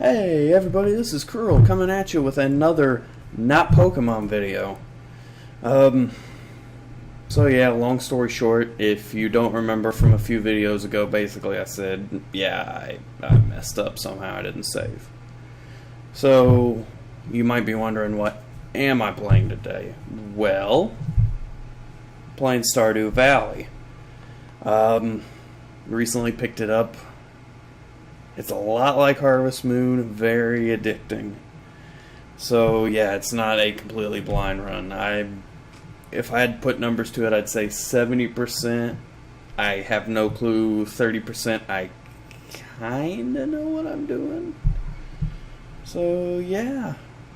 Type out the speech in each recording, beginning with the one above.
Hey everybody, this is Cruril coming at you with another not Pokemon video. Um, so yeah, long story short, if you don't remember from a few videos ago, basically I said, yeah, I messed up somehow, I didn't save. So, you might be wondering, what am I playing today? Well, playing Stardew Valley. Recently picked it up. It's a lot like Harvest Moon, very addicting. So yeah, it's not a completely blind run. If I had to put numbers to it, I'd say 70%. I have no clue. 30%. I kinda know what I'm doing. So yeah.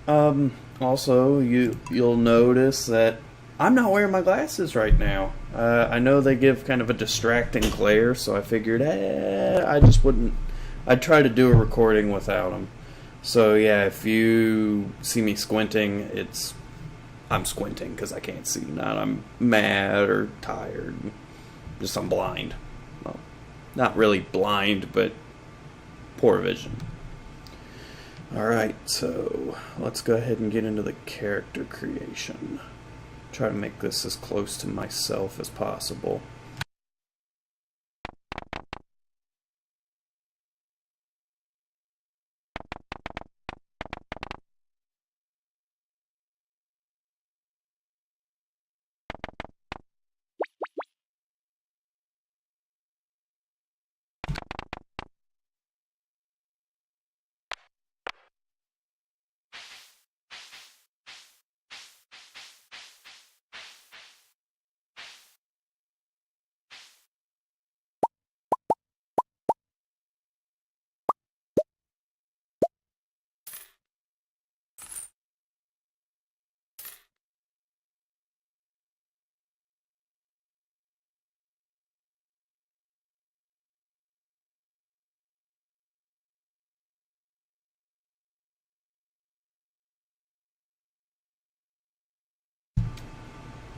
Also, you'll notice that I'm not wearing my glasses right now. I know they give kind of a distracting glare, so I figured, I just wouldn't. I'd try to do a recording without them. So yeah, if you see me squinting, I'm squinting because I can't see. Not I'm mad or tired. Just I'm blind. Well, not really blind, but poor vision. Alright, so let's go ahead and get into the character creation. Try to make this as close to myself as possible.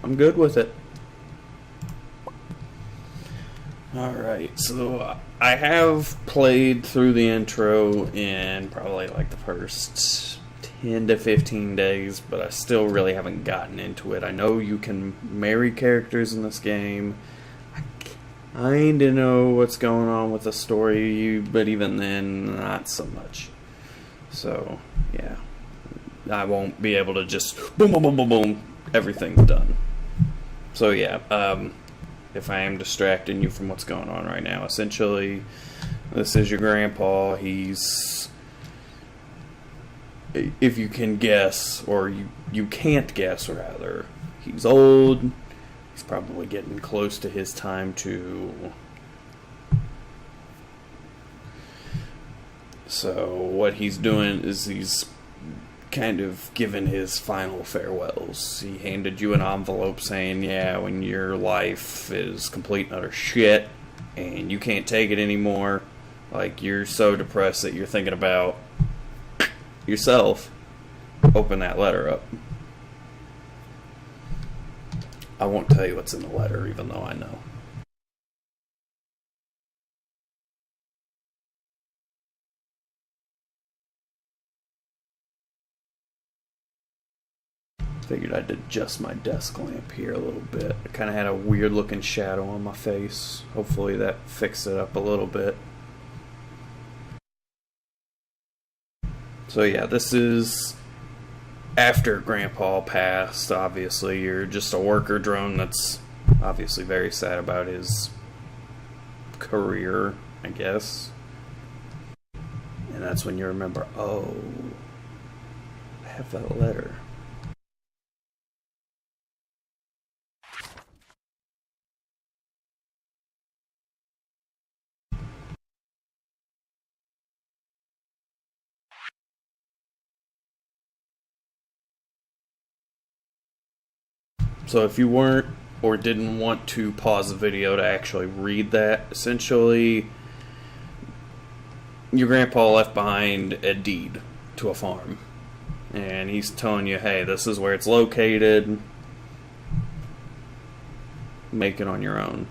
I'm good with it. Alright, so I have played through the intro in probably like the first 10 to 15 days, but I still really haven't gotten into it. I know you can marry characters in this game. I kinda know what's going on with the story, but even then, not so much. So, yeah. I won't be able to just boom, boom, boom, boom, boom, everything's done. So yeah, if I am distracting you from what's going on right now, essentially, this is your grandpa. He's, if you can guess, or you can't guess rather, he's old. He's probably getting close to his time to. So what he's doing is he's kind of given his final farewells. He handed you an envelope saying, yeah, when your life is complete and utter shit and you can't take it anymore, like you're so depressed that you're thinking about yourself, open that letter up. I won't tell you what's in the letter, even though I know. Figured I'd adjust my desk lamp here a little bit. I kind of had a weird looking shadow on my face. Hopefully that fixed it up a little bit. So yeah, this is after Grandpa passed. Obviously, you're just a worker drone that's obviously very sad about his career, I guess. And that's when you remember, oh, I have that letter. So if you weren't or didn't want to pause the video to actually read that, essentially your grandpa left behind a deed to a farm. And he's telling you, hey, this is where it's located. Make it on your own.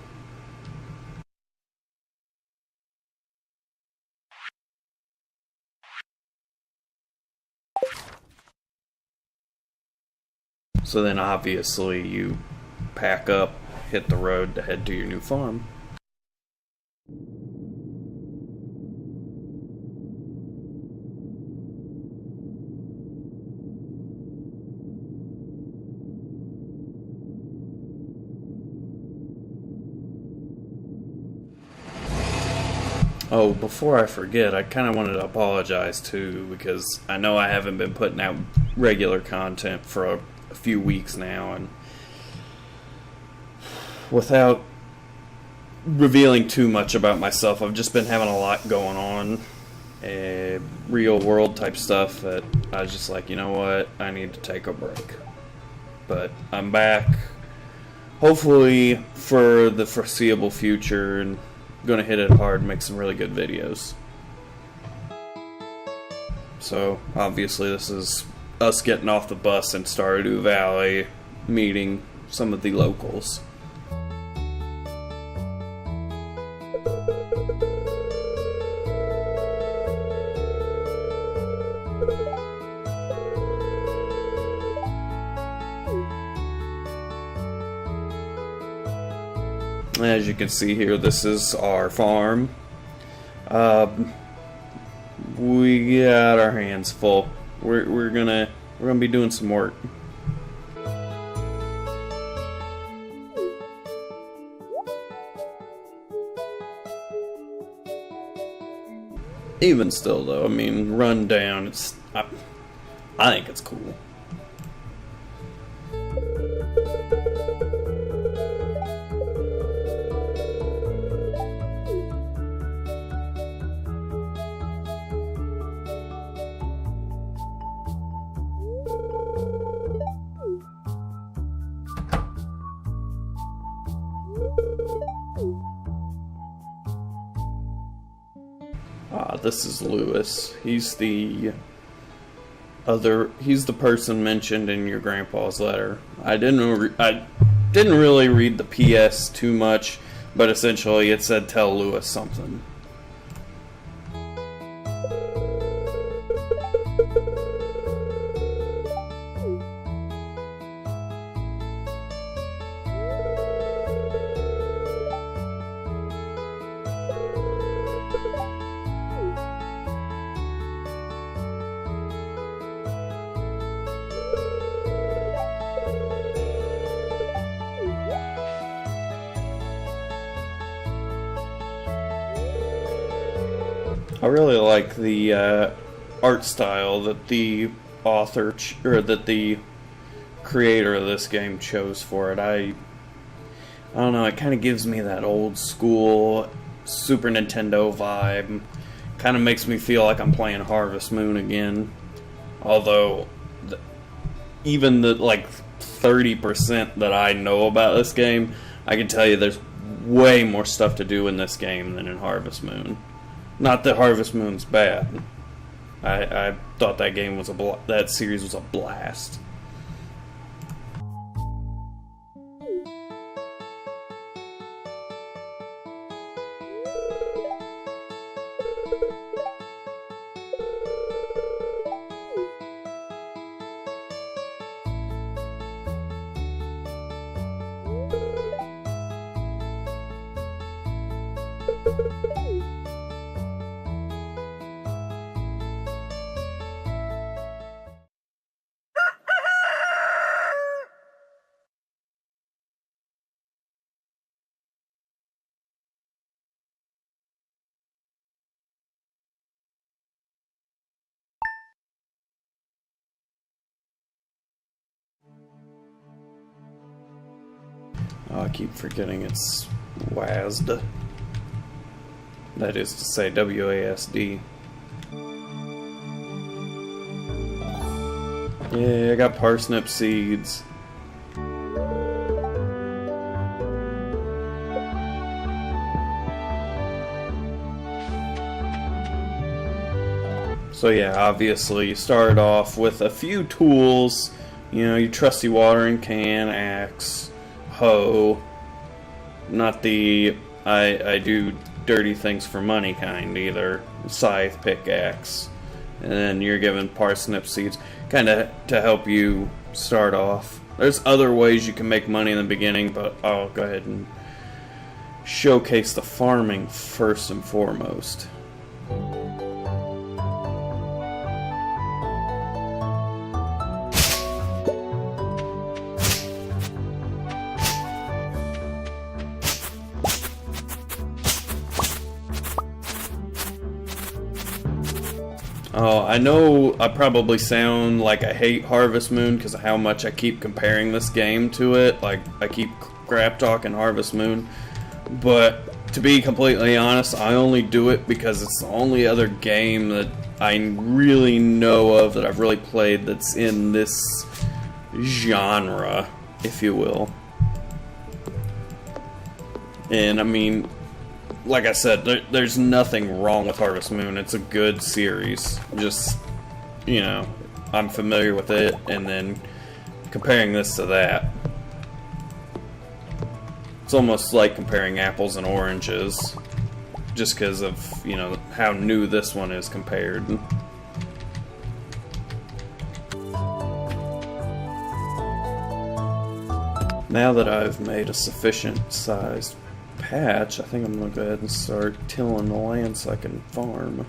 So then obviously you pack up, hit the road to head to your new farm. Oh, before I forget, I kind of wanted to apologize too, because I know I haven't been putting out regular content for a few weeks now, and without revealing too much about myself, I've just been having a lot going on, real world type stuff, that I was just like, you know what, I need to take a break. But I'm back, hopefully for the foreseeable future, and gonna hit it hard and make some really good videos. So obviously this is us getting off the bus in Stardew Valley, meeting some of the locals. As you can see here, this is our farm. We got our hands full. We're gonna be doing some work. Even still, though, I mean, run down. I think it's cool. This is Lewis. He's the person mentioned in your grandpa's letter. I didn't really read the PS too much, but essentially it said tell Lewis something. I really like the art style that the author or that the creator of this game chose for it. I don't know, it kind of gives me that old school Super Nintendo vibe. Kind of makes me feel like I'm playing Harvest Moon again. Although even the like 30% that I know about this game, I can tell you there's way more stuff to do in this game than in Harvest Moon. Not that Harvest Moon's bad. I thought that game was that series was a blast. Oh, I keep forgetting it's WASD. That is to say WASD. Yeah, I got parsnip seeds. So yeah, obviously you start off with a few tools. You know, your trusty watering can, axe, hoe. Not the I do dirty things for money kind either. Scythe, pickaxe. And then you're given parsnip seeds, kind of to help you start off. There's other ways you can make money in the beginning, but I'll go ahead and showcase the farming first and foremost. Oh, I know I probably sound like I hate Harvest Moon because of how much I keep comparing this game to it. Like, I keep crap talking Harvest Moon. But, to be completely honest, I only do it because it's the only other game that I really know of that I've really played that's in this genre, if you will. And, I mean, like I said, there's nothing wrong with Harvest Moon. It's a good series. Just, you know, I'm familiar with it, and then comparing this to that. It's almost like comparing apples and oranges, just because of, you know, how new this one is compared. Now that I've made a sufficient sized patch, I think I'm going to go ahead and start tilling the land so I can farm.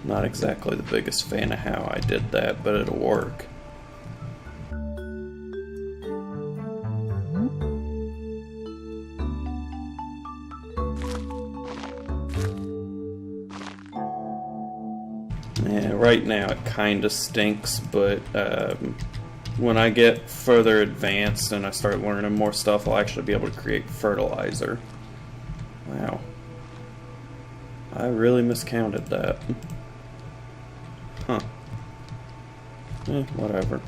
Not exactly the biggest fan of how I did that, but it'll work. Yeah, right now it kinda stinks, but when I get further advanced and I start learning more stuff, I'll actually be able to create fertilizer. Wow. I really miscounted that. Huh. Whatever.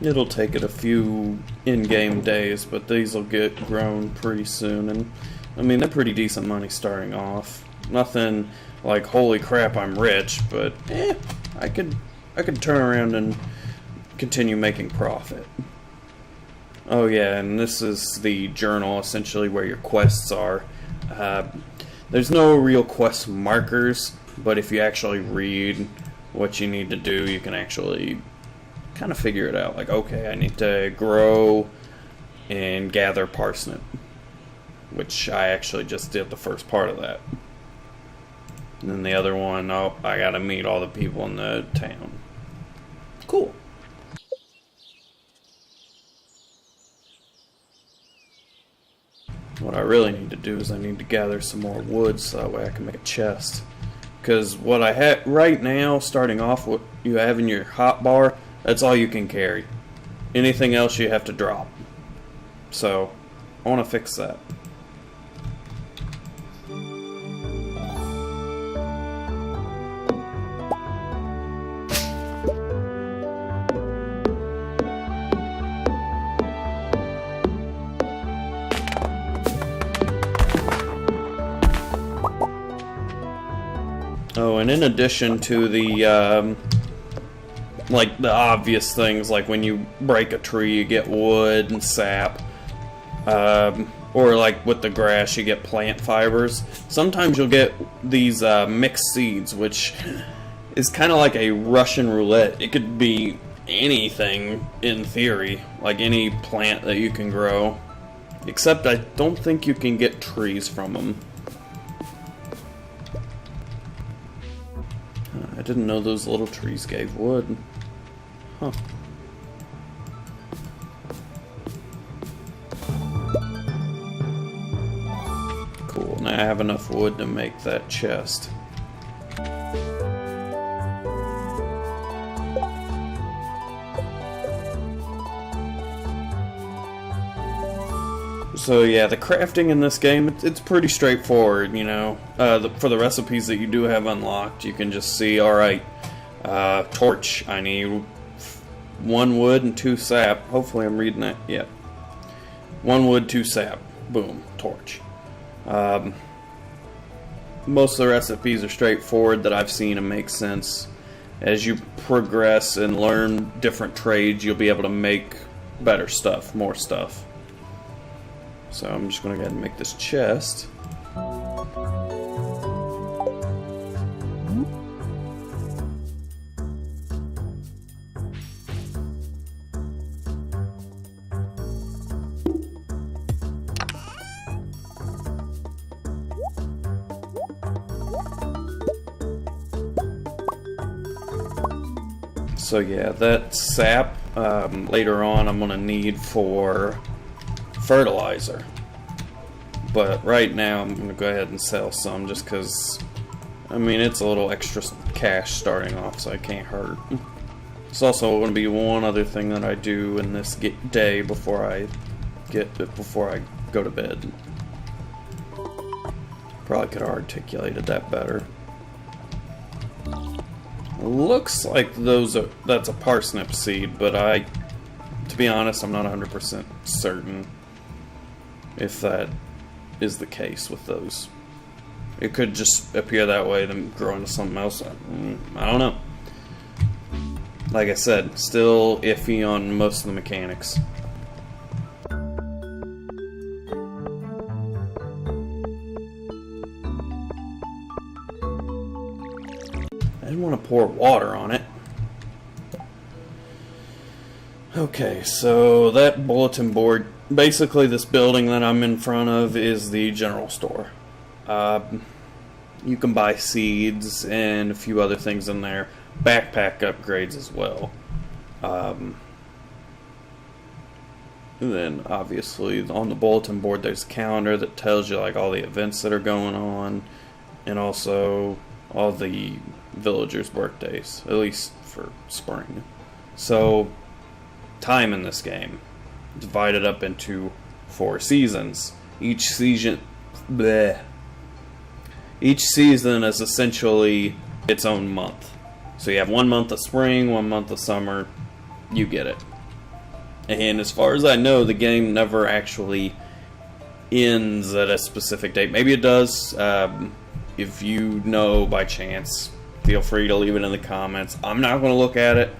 It'll take it a few in-game days, but these will get grown pretty soon, and I mean, they're pretty decent money starting off. Nothing like, holy crap, I'm rich, but I could turn around and continue making profit. Oh yeah, and this is the journal, essentially, where your quests are. There's no real quest markers, but if you actually read what you need to do, you can actually kind of figure it out. Like, okay, I need to grow and gather parsnip, which I actually just did the first part of that. And then the other one, oh, I gotta meet all the people in the town. Cool. What I really need to do is I need to gather some more wood so that way I can make a chest. Because what I have right now, starting off, what you have in your hotbar, that's all you can carry. Anything else you have to drop. So, I want to fix that. Oh, and in addition to the like the obvious things, like when you break a tree you get wood and sap, Or like with the grass, you get plant fibers. Sometimes you'll get these mixed seeds, which is kind of like a Russian roulette. It could be anything in theory, like any plant that you can grow. Except I don't think you can get trees from them. I didn't know those little trees gave wood. Huh. Cool, now I have enough wood to make that chest. So yeah, the crafting in this game, it's pretty straightforward, you know. For the recipes that you do have unlocked, you can just see, alright, torch, I need 1 wood and 2 sap. Hopefully I'm reading that, yep. 1 wood, 2 sap. Boom, torch. Most of the recipes are straightforward that I've seen and make sense. As you progress and learn different trades, you'll be able to make better stuff, more stuff. So I'm just going to go ahead and make this chest. So yeah, that sap later on I'm going to need for fertilizer. But right now I'm going to go ahead and sell some just because, I mean, it's a little extra cash starting off, so it can't hurt. It's also going to be one other thing that I do in this day before I go to bed. Probably could have articulated that better. Looks like that's a parsnip seed, but to be honest, I'm not 100% certain if that is the case with those. It could just appear that way, then grow into something else. I don't know. Like I said, still iffy on most of the mechanics. I didn't want to pour water on it. Okay, so that bulletin board, basically this building that I'm in front of is the general store. You can buy seeds and a few other things in there. Backpack upgrades as well. And then obviously on the bulletin board there's a calendar that tells you like all the events that are going on, and also all the villagers' birthdays, at least for spring. So time in this game divided up into 4 seasons. Each season is essentially its own month. So you have 1 month of spring, 1 month of summer. You get it. And as far as I know, the game never actually ends at a specific date. Maybe it does. If you know by chance, feel free to leave it in the comments. I'm not going to look at it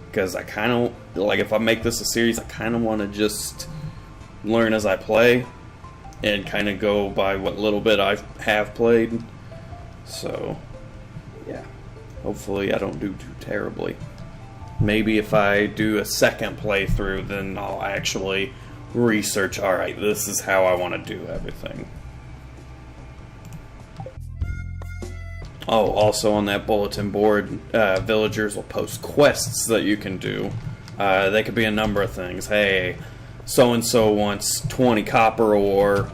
because I kind of, like, if I make this a series, I kind of want to just learn as I play and kind of go by what little bit I have played. So, yeah. Hopefully I don't do too terribly. Maybe if I do a second playthrough, then I'll actually research, alright, this is how I want to do everything. Oh, also on that bulletin board, villagers will post quests that you can do. They could be a number of things. Hey, so-and-so wants 20 copper ore.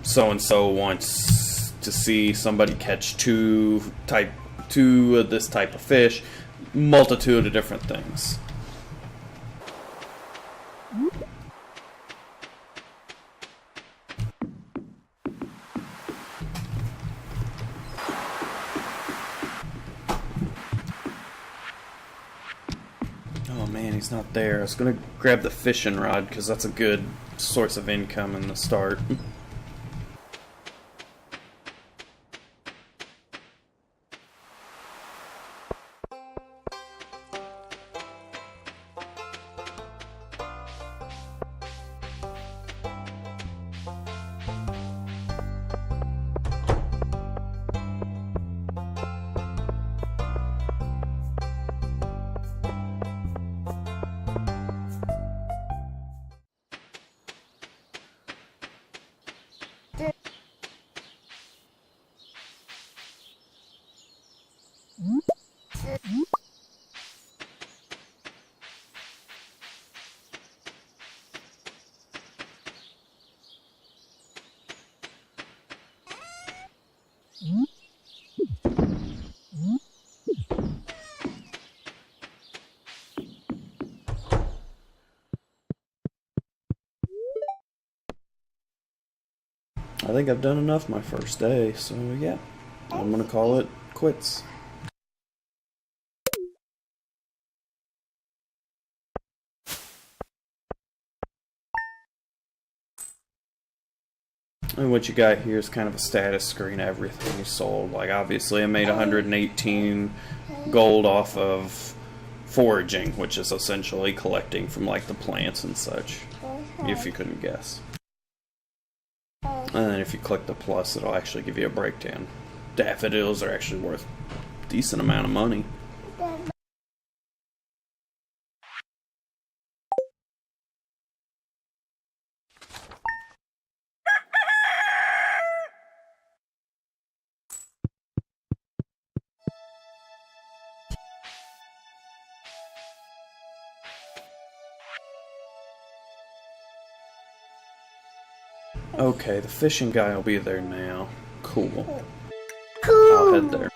So-and-so wants to see somebody catch two of this type of fish. Multitude of different things. Oh man, he's not there. I was gonna grab the fishing rod because that's a good source of income in the start. I think I've done enough my first day, so yeah, I'm gonna call it quits. And what you got here is kind of a status screen of everything you sold. Like, obviously I made 118 gold off of foraging, which is essentially collecting from like the plants and such, if you couldn't guess. And then if you click the plus, it'll actually give you a breakdown. Daffodils are actually worth a decent amount of money. Okay, the fishing guy will be there now. Cool. I'll head there.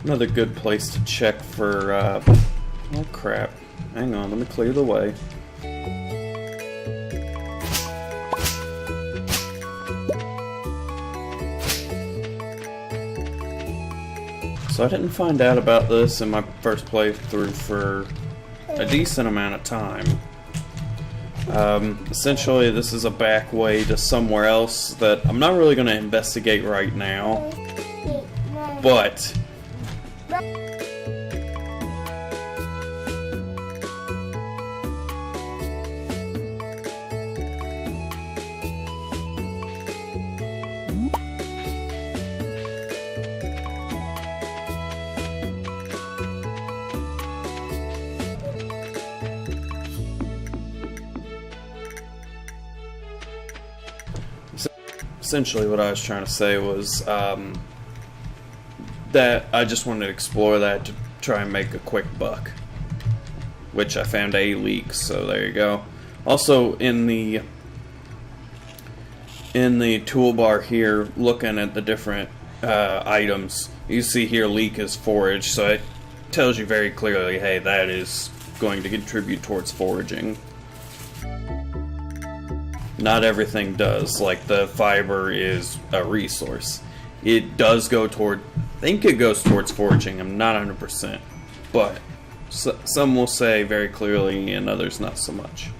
Another good place to check for, oh crap. Hang on, let me clear the way. So I didn't find out about this in my first playthrough for a decent amount of time. Essentially, this is a back way to somewhere else that I'm not really going to investigate right now, but essentially what I was trying to say was that I just wanted to explore that to try and make a quick buck, which I found a leak, so there you go. Also in the toolbar here, looking at the different items, you see here leek is forage, so it tells you very clearly, hey, that is going to contribute towards foraging. Not everything does, like the fiber is a resource. It does go toward, I think it goes towards foraging, I'm not 100%, but some will say very clearly and others not so much.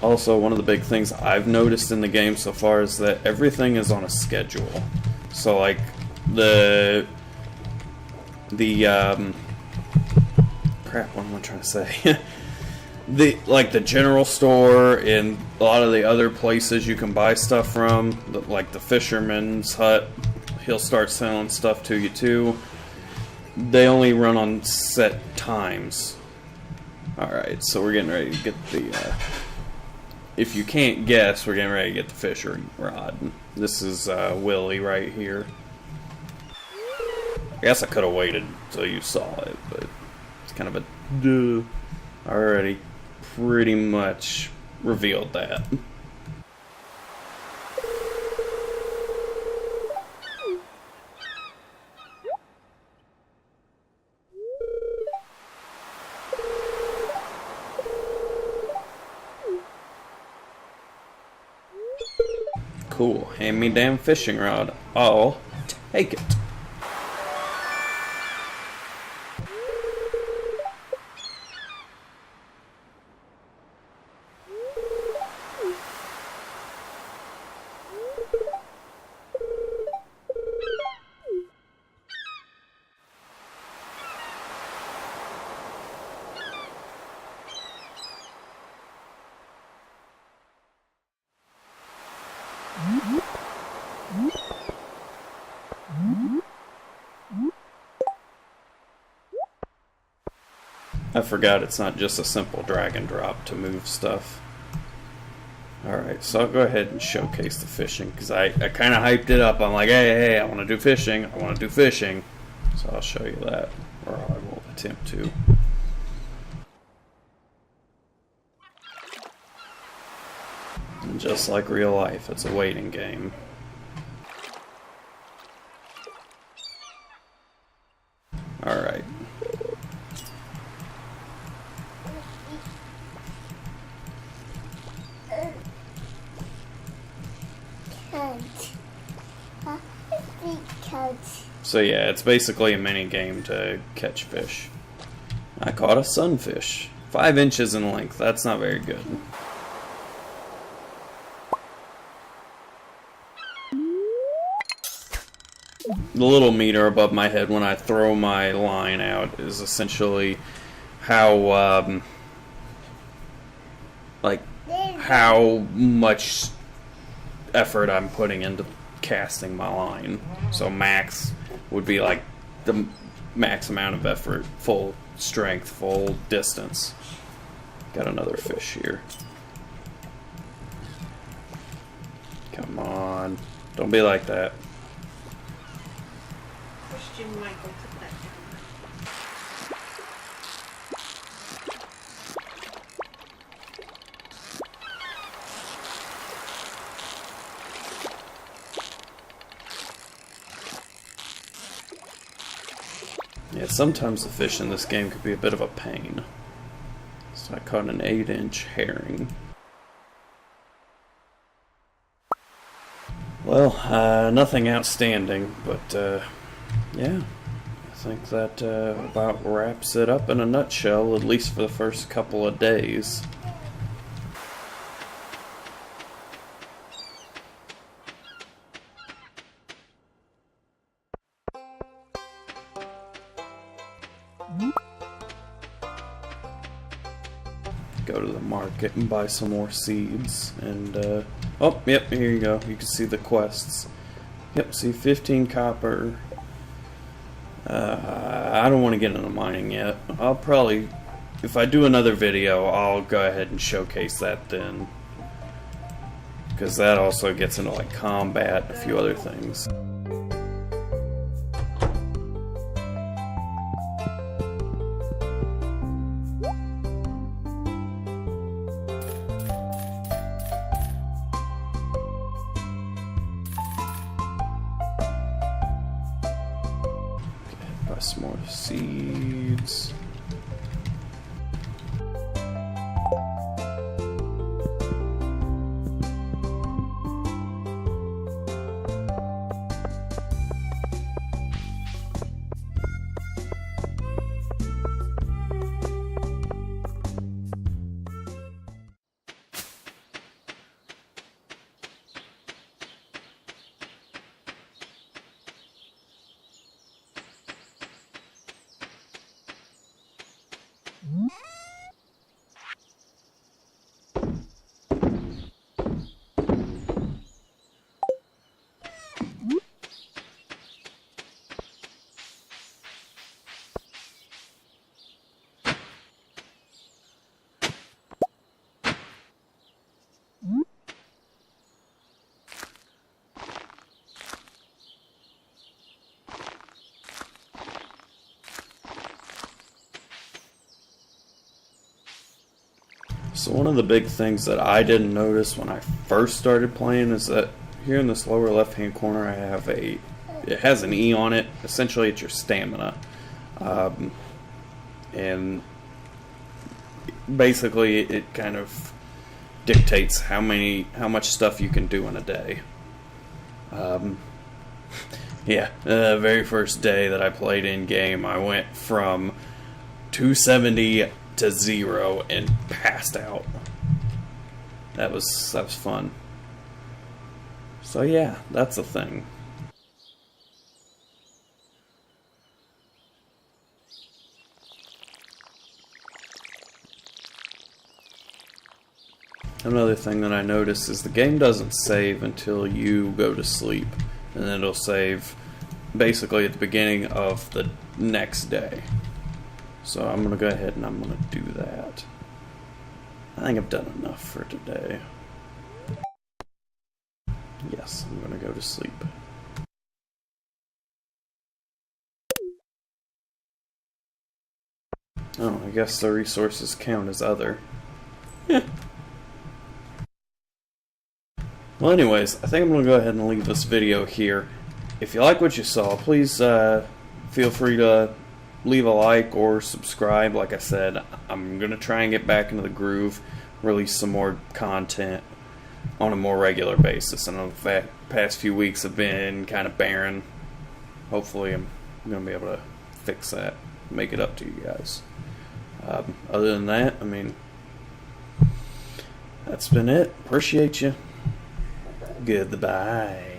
Also, one of the big things I've noticed in the game so far is that everything is on a schedule. So like crap, what am I trying to say? the general store and a lot of the other places you can buy stuff from, like the fisherman's hut, he'll start selling stuff to you too. They only run on set times. Alright, so we're getting ready to get the, if you can't guess, we're getting ready to get the fishing rod. This is Willie right here. I guess I could have waited until you saw it, but it's kind of a duh. Already pretty much revealed that. Cool. Hand me damn fishing rod. I'll take it. I forgot it's not just a simple drag and drop to move stuff. Alright, so I'll go ahead and showcase the fishing, because I kind of hyped it up. I'm like, hey, I want to do fishing. I want to do fishing. So I'll show you that, or I will attempt to. And just like real life, it's a waiting game. Alright. So yeah, it's basically a mini game to catch fish. I caught a sunfish. 5 inches in length. That's not very good. The little meter above my head when I throw my line out is essentially how, how much effort I'm putting into casting my line. So max would be like the max amount of effort, full strength, full distance. Got another fish here. Come on. Don't be like that. Christian Michael took that down. Yeah, sometimes the fish in this game could be a bit of a pain. So I caught an 8-inch herring. Well, nothing outstanding, but yeah, I think that about wraps it up in a nutshell, at least for the first couple of days. Go to the market and buy some more seeds, and oh, yep, here you go. You can see the quests. Yep, see 15 copper. I don't want to get into mining yet. I'll probably, if I do another video, I'll go ahead and showcase that then, because that also gets into like combat and a few other things. Buy some more seeds. So one of the big things that I didn't notice when I first started playing is that here in this lower left hand corner I have it has an E on it. Essentially it's your stamina. And basically it kind of dictates how much stuff you can do in a day. Yeah, the very first day that I played in game, I went from 270 to 0 and passed out. That was fun. So yeah, that's a thing. Another thing that I noticed is the game doesn't save until you go to sleep, and then it'll save basically at the beginning of the next day. So I'm going to go ahead and I'm going to do that. I think I've done enough for today. Yes, I'm going to go to sleep. Oh, I guess the resources count as other. Yeah. Well, anyways, I think I'm going to go ahead and leave this video here. If you like what you saw, please feel free to leave a like or subscribe. Like I said, I'm going to try and get back into the groove, release some more content on a more regular basis. I know the past few weeks have been kind of barren. Hopefully I'm going to be able to fix that, make it up to you guys. Other than that, I mean, that's been it. Appreciate you. Goodbye.